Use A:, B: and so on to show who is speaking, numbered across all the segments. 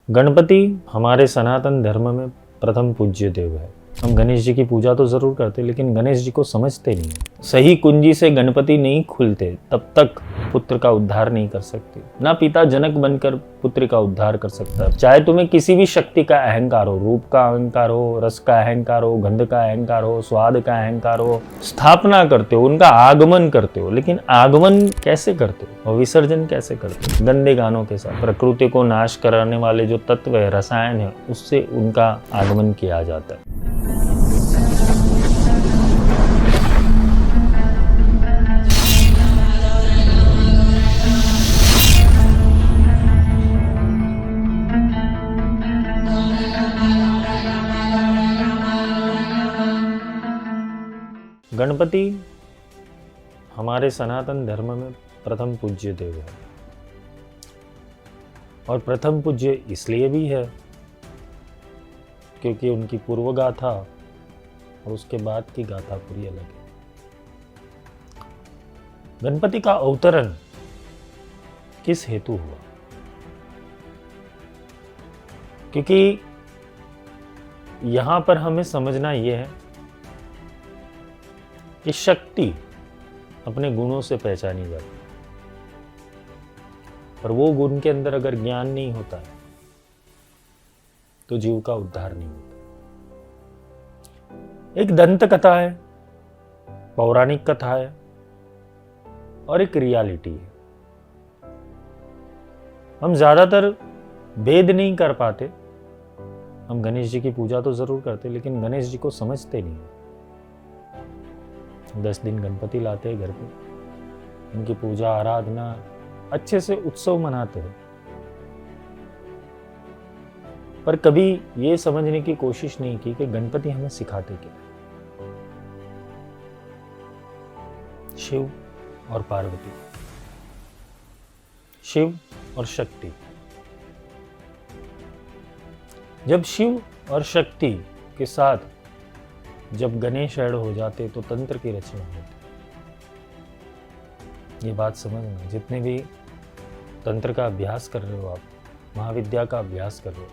A: गणपति हमारे सनातन धर्म में प्रथम पूज्य देव है। हम गणेश जी की पूजा तो जरूर करते, लेकिन गणेश जी को समझते नहीं। सही कुंजी से गणपति नहीं खुलते तब तक पुत्र का उद्धार नहीं कर सकते। ना पिता जनक बनकर पुत्र का उद्धार कर सकता है। चाहे तुम्हें किसी भी शक्ति का अहंकार हो, रूप का अहंकार हो, रस का अहंकार हो, गंध का अहंकार हो, स्वाद का अहंकार हो, स्थापना करते हो, उनका आगमन करते हो, लेकिन आगमन कैसे करते हो और विसर्जन कैसे करते हो? गंदे गानों के साथ। प्रकृति को नाश कराने वाले जो तत्व है, रसायन है, उससे उनका आगमन किया जाता है। गणपति हमारे सनातन धर्म में प्रथम पूज्य देव है, और प्रथम पूज्य इसलिए भी है क्योंकि उनकी पूर्व गाथा और उसके बाद की गाथा पूरी अलग है। गणपति का अवतरण किस हेतु हुआ? क्योंकि यहां पर हमें समझना यह है कि शक्ति अपने गुणों से पहचानी जाती है, पर वो गुण के अंदर अगर ज्ञान नहीं होता है तो जीव का उद्धार नहीं होता। एक दंत कथा है, पौराणिक कथा है, और एक रियलिटी है। हम ज्यादातर भेद नहीं कर पाते। हम गणेश जी की पूजा तो जरूर करते, लेकिन गणेश जी को समझते नहीं। 10 दिन गणपति लाते हैं घर पे, उनकी पूजा आराधना अच्छे से उत्सव मनाते हैं, पर कभी ये समझने की कोशिश नहीं की कि गणपति हमें सिखाते क्या। शिव और पार्वती, शिव और शक्ति। जब शिव और शक्ति के साथ जब गणेश ऐड हो जाते तो तंत्र की रचना होती। ये बात समझना, जितने भी तंत्र का अभ्यास कर रहे हो आप, महाविद्या का अभ्यास कर रहे हो,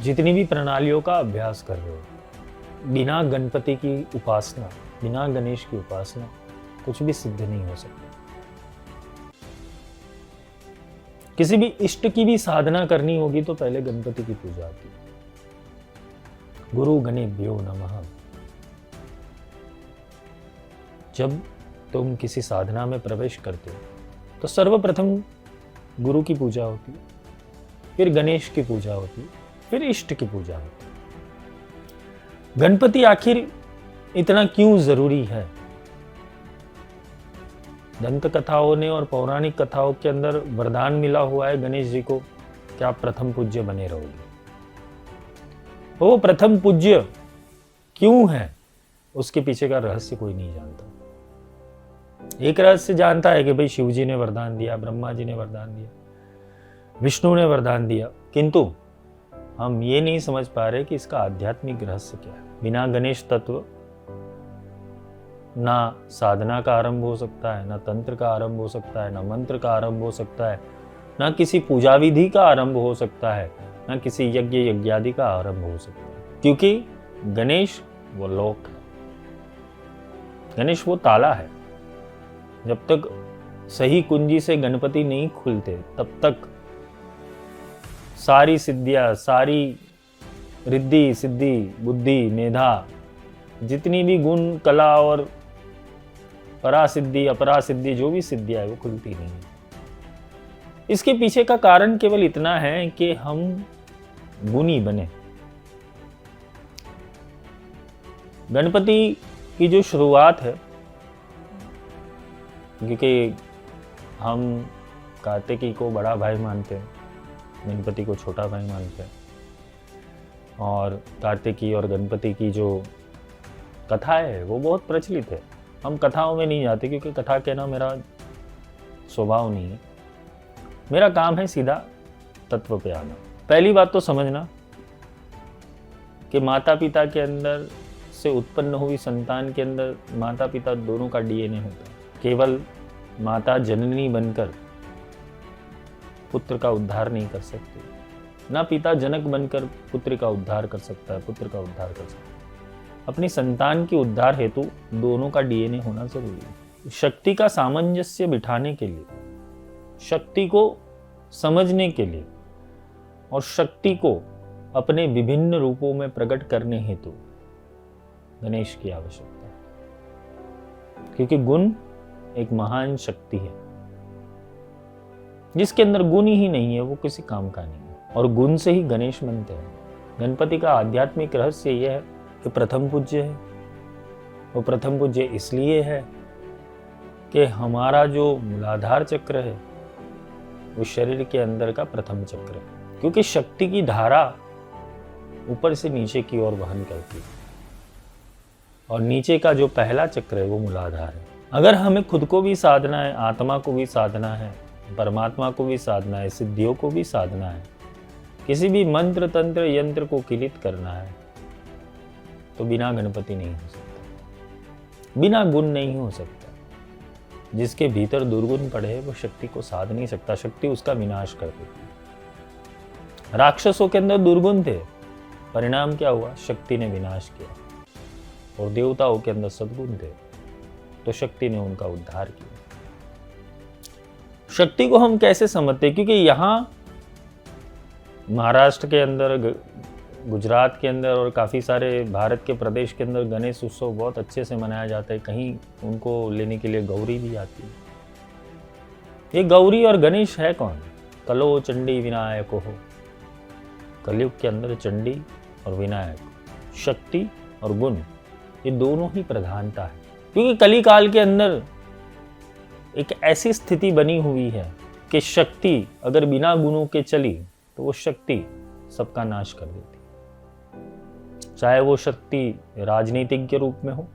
A: जितनी भी प्रणालियों का अभ्यास कर रहे हो, बिना गणपति की उपासना, बिना गणेश की उपासना कुछ भी सिद्ध नहीं हो सकता। किसी भी इष्ट की भी साधना करनी होगी तो पहले गणपति की पूजा आती है। गुरु गणेभ्यो नमः। जब तुम किसी साधना में प्रवेश करते हो तो सर्वप्रथम गुरु की पूजा होती है, फिर गणेश की पूजा होती है, फिर इष्ट की पूजा होती है। गणपति आखिर इतना क्यों जरूरी है? दंत कथाओं ने और पौराणिक कथाओं के अंदर वरदान मिला हुआ है गणेश जी को कि आप प्रथम पूज्य बने रहोगे। वो प्रथम पूज्य क्यों है, उसके पीछे का रहस्य कोई नहीं जानता। एक रहस्य जानता है कि भाई शिव जी ने वरदान दिया, ब्रह्मा जी ने वरदान दिया, विष्णु ने वरदान दिया, किंतु हम ये नहीं समझ पा रहे कि इसका आध्यात्मिक रहस्य क्या है। बिना गणेश तत्व ना साधना का आरंभ हो सकता है, ना तंत्र का आरंभ हो सकता है, ना मंत्र का आरंभ हो सकता है, ना किसी पूजा विधि का आरंभ हो सकता है, ना किसी यज्ञ यज्ञादि का आरंभ हो सकता है। क्योंकि गणेश वो लोक है, गणेश वो ताला है। जब तक सही कुंजी से गणपति नहीं खुलते तब तक सारी सिद्धियां, सारी रिद्धि सिद्धि बुद्धि मेधा, जितनी भी गुण कला और परासिद्धि अपरासिद्धि जो भी सिद्धियां है वो खुलती नहीं है। इसके पीछे का कारण केवल इतना है कि हम गुणी बने। गणपति की जो शुरुआत है, क्योंकि हम कार्तिकी को बड़ा भाई मानते हैं, गणपति को छोटा भाई मानते हैं, और कार्तिकी और गणपति की जो कथा है वो बहुत प्रचलित है। हम कथाओं में नहीं जाते क्योंकि कथा कहना मेरा स्वभाव नहीं है। मेरा काम है सीधा तत्व पे आना। पहली बात तो समझना कि माता पिता के अंदर से उत्पन्न हुई संतान के अंदर माता पिता दोनों का डीएनए होता है। केवल माता जननी बनकर पुत्र का उद्धार नहीं कर सकती। ना पिता जनक बनकर पुत्र का उद्धार कर सकता है, पुत्र का उद्धार कर सकता है। अपनी संतान के उद्धार हेतु दोनों का डीएनए होना जरूरी है। शक्ति का सामंजस्य बिठाने के लिए, शक्ति को समझने के लिए और शक्ति को अपने विभिन्न रूपों में प्रकट करने हेतु गणेश की आवश्यकता है, क्योंकि गुण एक महान शक्ति है। जिसके अंदर गुण ही नहीं है वो किसी काम का नहीं है, और गुण से ही गणेश बनते हैं। गणपति का आध्यात्मिक रहस्य यह है कि प्रथम पूज्य है। वो प्रथम पूज्य इसलिए है कि हमारा जो मूलाधार चक्र है वो शरीर के अंदर का प्रथम चक्र है, क्योंकि शक्ति की धारा ऊपर से नीचे की ओर वहन करती है, और नीचे का जो पहला चक्र है वो मूलाधार है। अगर हमें खुद को भी साधना है, आत्मा को भी साधना है, परमात्मा को भी साधना है, सिद्धियों को भी साधना है, किसी भी मंत्र तंत्र यंत्र को किलित करना है, तो बिना गणपति नहीं हो सकता, बिना गुण नहीं हो सकता। जिसके भीतर दुर्गुण पड़े है वो शक्ति को साध नहीं सकता, शक्ति उसका विनाश कर देती। राक्षसों के अंदर दुर्गुण थे, परिणाम क्या हुआ? शक्ति ने विनाश किया। और देवताओं के अंदर सद्गुण थे, तो शक्ति ने उनका उद्धार किया। शक्ति को हम कैसे समझते हैं? क्योंकि यहाँ महाराष्ट्र के अंदर, गुजरात के अंदर और काफ़ी सारे भारत के प्रदेश के अंदर गणेश उत्सव बहुत अच्छे से मनाया जाता है। कहीं उनको लेने के लिए गौरी भी आती है। ये गौरी और गणेश है कौन? कलो चंडी विनायक हो। कलयुग के अंदर चंडी और विनायक, शक्ति और गुण, ये दोनों ही प्रधानता है। क्योंकि कली काल के अंदर एक ऐसी स्थिति बनी हुई है कि शक्ति अगर बिना गुणों के चली तो वो शक्ति सबका नाश कर देती है। चाहे वो शक्ति राजनीतिक के रूप में हो,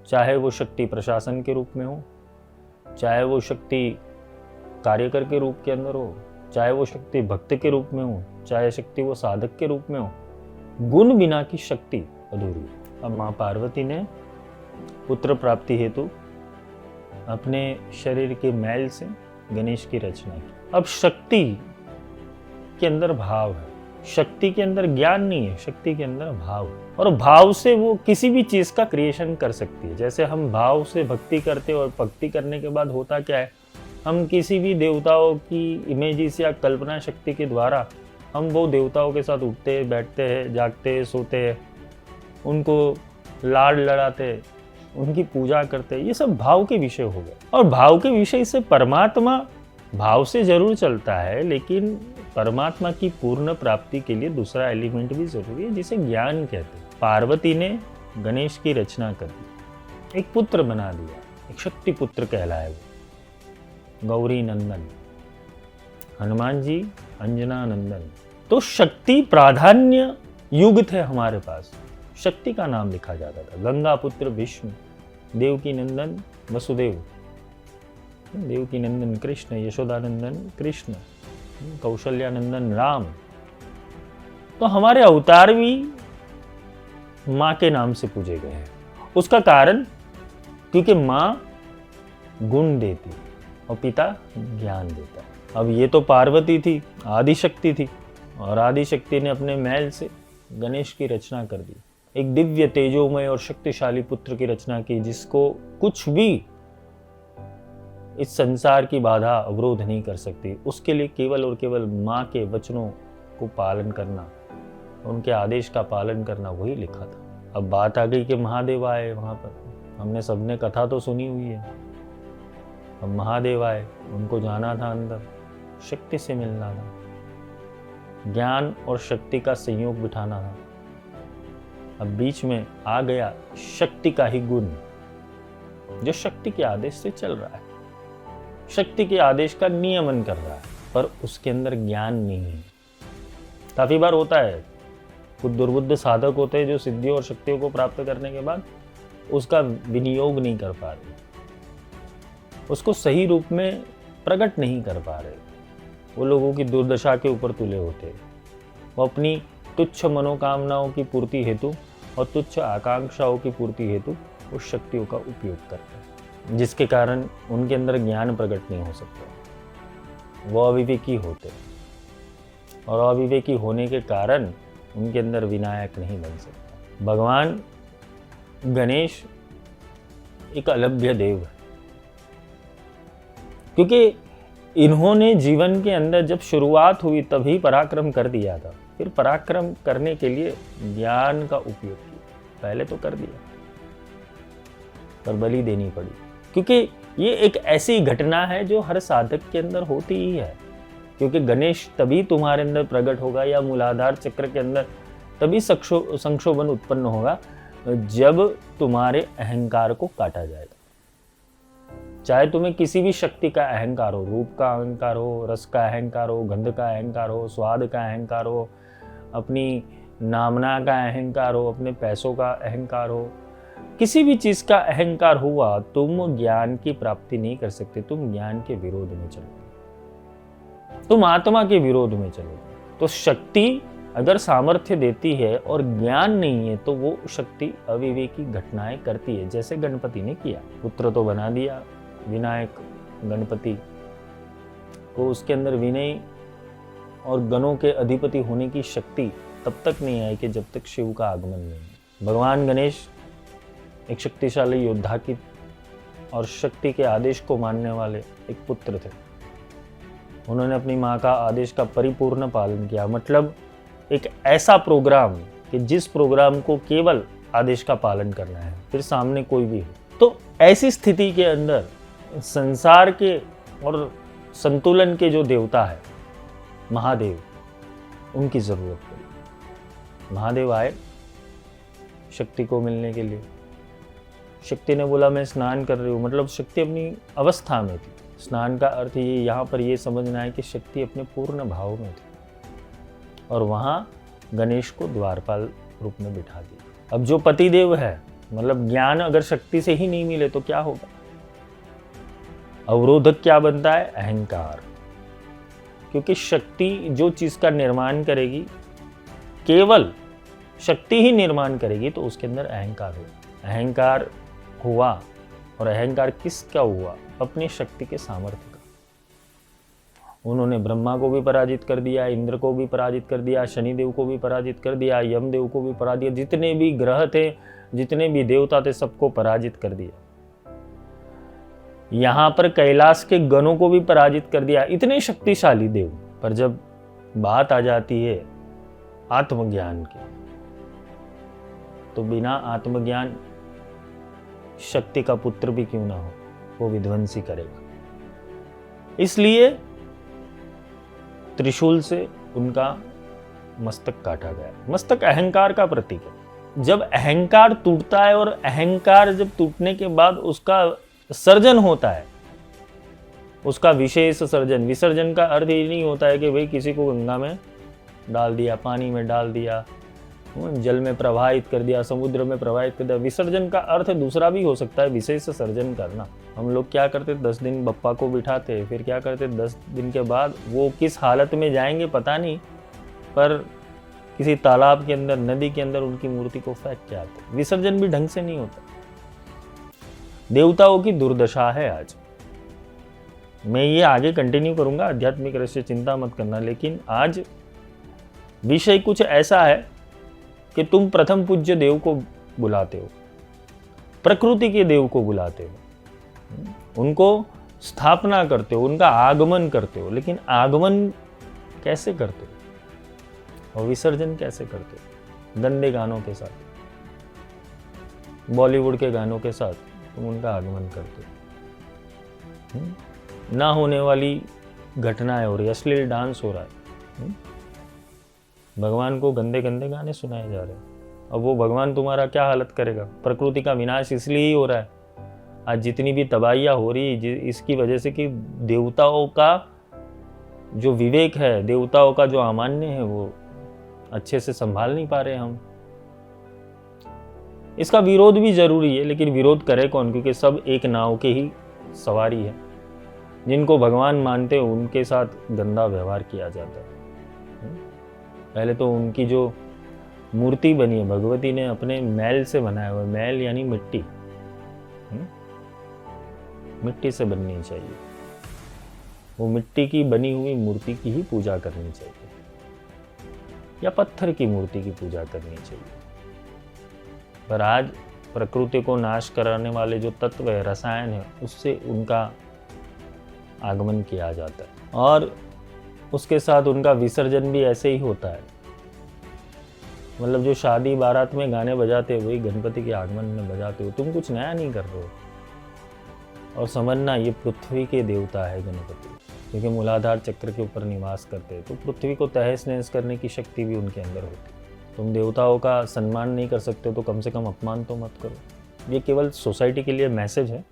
A: चाहे वो शक्ति प्रशासन के रूप में हो, चाहे वो शक्ति कार्यकर के रूप के अंदर हो, चाहे वो शक्ति भक्त के रूप में हो, चाहे शक्ति वो साधक के रूप में हो, गुण बिना की शक्ति अधूरी है। अब माँ पार्वती ने पुत्र प्राप्ति हेतु अपने शरीर के मैल से गणेश की रचना की। अब शक्ति के अंदर भाव है, शक्ति के अंदर ज्ञान नहीं है, शक्ति के अंदर भाव है, और भाव से वो किसी भी चीज का क्रिएशन कर सकती है। जैसे हम भाव से भक्ति करते हैं, और भक्ति करने के बाद होता क्या है, हम किसी भी देवताओं की इमेजेस या कल्पना शक्ति के द्वारा हम वो देवताओं के साथ उठते, बैठते हैं, जागते, सोते हैं, उनको लाड लड़ाते, उनकी पूजा करते। ये सब भाव के विषय हो गए। और भाव के विषय से परमात्मा भाव से जरूर चलता है, लेकिन परमात्मा की पूर्ण प्राप्ति के लिए दूसरा एलिमेंट भी जरूरी है, जिसे ज्ञान कहते हैं। पार्वती ने गणेश की रचना कर दी, एक पुत्र बना दिया, एक शक्ति पुत्र कहलाए वो, गौरी नंदन, हनुमान जी अंजना नंदन। तो शक्ति प्राधान्य युग थे हमारे पास, शक्ति का नाम लिखा जाता था। गंगा पुत्र विष्णु, देवकी नंदन वसुदेव, देवकी नंदन कृष्ण, यशोदानंदन कृष्ण, कौशल्यानंदन राम। तो हमारे अवतार भी माँ के नाम से पूजे गए हैं। उसका कारण क्योंकि माँ गुण देती और पिता ज्ञान देता। अब ये तो पार्वती थी, आदिशक्ति थी, और आदिशक्ति ने अपने मैल से गणेश की रचना कर दी, एक दिव्य तेजोमय और शक्तिशाली पुत्र की रचना की, जिसको कुछ भी इस संसार की बाधा अवरोध नहीं कर सकती। उसके लिए केवल और केवल माँ के वचनों को पालन करना, उनके आदेश का पालन करना, वही लिखा था। अब बात आ गई कि महादेव आए वहाँ पर। हमने सबने कथा तो सुनी हुई है। अब महादेव आए, उनको जाना था अंदर, शक्ति से मिलना था, ज्ञान और शक्ति का संयोग बिठाना था। अब बीच में आ गया शक्ति का ही गुण, जो शक्ति के आदेश से चल रहा है, शक्ति के आदेश का नियमन कर रहा है, पर उसके अंदर ज्ञान नहीं है। काफी बार होता है, कुछ दुर्बुद्ध साधक होते हैं जो सिद्धियों और शक्तियों को प्राप्त करने के बाद उसका विनियोग नहीं कर पा रहे, उसको सही रूप में प्रकट नहीं कर पा रहे। वो लोगों की दुर्दशा के ऊपर तुले होते हैं। वो अपनी तुच्छ मनोकामनाओं की पूर्ति हेतु और तुच्छ आकांक्षाओं की पूर्ति हेतु उस शक्तियों का उपयोग करते हैं, जिसके कारण उनके अंदर ज्ञान प्रकट नहीं हो सकता। वो अविवेकी होते। और अविवेकी होने के कारण उनके अंदर विनायक नहीं बन सकता। भगवान गणेश एक अलभ्य देव है, क्योंकि इन्होंने जीवन के अंदर जब शुरुआत हुई तभी पराक्रम कर दिया था। फिर पराक्रम करने के लिए ज्ञान का उपयोग किया। पहले तो कर दिया पर बलि देनी पड़ी, क्योंकि ये एक ऐसी घटना है जो हर साधक के अंदर होती ही है। क्योंकि गणेश तभी तुम्हारे अंदर प्रकट होगा या मूलाधार चक्र के अंदर तभी संक्षोभन उत्पन्न होगा जब तुम्हारे अहंकार को काटा जाएगा। चाहे तुम्हें किसी भी शक्ति का अहंकार हो, रूप का अहंकार हो, रस का अहंकार हो, गंध का अहंकार हो, स्वाद का अहंकार हो, अपनी नामना का अहंकार हो, अपने पैसों का अहंकार हो, किसी भी चीज का अहंकार हुआ, तुम ज्ञान की प्राप्ति नहीं कर सकते। तुम ज्ञान के विरोध में चलोगे, तुम आत्मा के विरोध में चलोगे। तो शक्ति अगर सामर्थ्य देती है और ज्ञान नहीं है तो वो शक्ति अविवेकी घटनाएं करती है, जैसे गणपति ने किया। पुत्र तो बना दिया विनायक गणपति को, उसके अंदर विनय और गणों के अधिपति होने की शक्ति तब तक नहीं आई कि जब तक शिव का आगमन नहीं है। भगवान गणेश एक शक्तिशाली योद्धा की और शक्ति के आदेश को मानने वाले एक पुत्र थे। उन्होंने अपनी माँ का आदेश का परिपूर्ण पालन किया। मतलब एक ऐसा प्रोग्राम कि जिस प्रोग्राम को केवल आदेश का पालन करना है, फिर सामने कोई भी हो। तो ऐसी स्थिति के अंदर संसार के और संतुलन के जो देवता है महादेव, उनकी जरूरत पड़ी। महादेव आए शक्ति को मिलने के लिए। शक्ति ने बोला मैं स्नान कर रही हूँ, मतलब शक्ति अपनी अवस्था में थी। स्नान का अर्थ ये यहाँ पर ये समझना है कि शक्ति अपने पूर्ण भाव में थी, और वहाँ गणेश को द्वारपाल रूप में बिठा दिया। अब जो पतिदेव है, मतलब ज्ञान अगर शक्ति से ही नहीं मिले तो क्या होगा? अवरोधक क्या बनता है? अहंकार। क्योंकि शक्ति जो चीज का निर्माण करेगी, केवल शक्ति ही निर्माण करेगी, तो उसके अंदर अहंकार होगा। अहंकार हुआ, और अहंकार किसका हुआ? अपनी शक्ति के सामर्थ्य का। उन्होंने ब्रह्मा को भी पराजित कर दिया, इंद्र को भी पराजित कर दिया, शनिदेव को भी पराजित कर दिया, यमदेव को भी पराजित, जितने भी ग्रह थे, जितने भी देवता थे, सबको पराजित कर दिया। यहां पर कैलाश के गणों को भी पराजित कर दिया। इतने शक्तिशाली देव। पर जब बात आ जाती है आत्मज्ञान की, तो बिना आत्मज्ञान शक्ति का पुत्र भी क्यों ना हो, वो विध्वंसी करेगा। इसलिए त्रिशूल से उनका मस्तक काटा गया। मस्तक अहंकार का प्रतीक है। जब अहंकार टूटता है, और अहंकार जब टूटने के बाद उसका सर्जन होता है, उसका विशेष सर्जन। विसर्जन का अर्थ ये नहीं होता है कि भाई किसी को गंगा में डाल दिया, पानी में डाल दिया, जल में प्रवाहित कर दिया, समुद्र में प्रवाहित कर दिया। विसर्जन का अर्थ दूसरा भी हो सकता है, विशेष सर्जन करना। हम लोग क्या करते, 10 दिन बप्पा को बिठाते, फिर क्या करते, 10 दिन के बाद वो किस हालत में जाएंगे पता नहीं, पर किसी तालाब के अंदर, नदी के अंदर उनकी मूर्ति को फेंक के आते। विसर्जन भी ढंग से नहीं होता। देवताओं की दुर्दशा है आज। मैं ये आगे कंटिन्यू करूंगा आध्यात्मिक रहस्य, चिंता मत करना। लेकिन आज विषय कुछ ऐसा है कि तुम प्रथम पूज्य देव को बुलाते हो, प्रकृति के देव को बुलाते हो, उनको स्थापना करते हो, उनका आगमन करते हो। लेकिन आगमन कैसे करते हो और विसर्जन कैसे करते हो? गंदे गानों के साथ, बॉलीवुड के गानों के साथ तुम उनका आगमन करते हो। ना होने वाली घटनाएं हो रही, अश्लील डांस हो रहा है, भगवान को गंदे गंदे गाने सुनाए जा रहे हैं। अब वो भगवान तुम्हारा क्या हालत करेगा? प्रकृति का विनाश इसलिए ही हो रहा है आज जितनी भी तबाहियां हो रही है, इसकी वजह से कि देवताओं का जो विवेक है, देवताओं का जो अमान्य है, वो अच्छे से संभाल नहीं पा रहे हम। इसका विरोध भी जरूरी है, लेकिन विरोध करे कौन? क्योंकि सब एक नाव के ही सवारी है। जिनको भगवान मानते हो उनके साथ गंदा व्यवहार किया जाता है। पहले तो उनकी जो मूर्ति बनी है, भगवती ने अपने मैल से बनाया हुआ। मैल यानी मिट्टी, मिट्टी से बननी चाहिए। वो मिट्टी की बनी हुई मूर्ति की ही पूजा करनी चाहिए। या पत्थर की मूर्ति की पूजा करनी चाहिए। पर आज प्रकृति को नाश कराने वाले जो तत्व है, रसायन है, उससे उनका आगमन किया जाता है और उसके साथ उनका विसर्जन भी ऐसे ही होता है। मतलब जो शादी बारात में गाने बजाते हो वही गणपति के आगमन में बजाते हो। तुम कुछ नया नहीं कर रहे हो। और समझना, ये पृथ्वी के देवता है गणपति, क्योंकि मूलाधार चक्र के ऊपर निवास करते हैं, तो पृथ्वी को तहस नहस करने की शक्ति भी उनके अंदर होती है। तुम देवताओं का सम्मान नहीं कर सकते हो तो कम से कम अपमान तो मत करो। ये केवल सोसाइटी के लिए मैसेज है।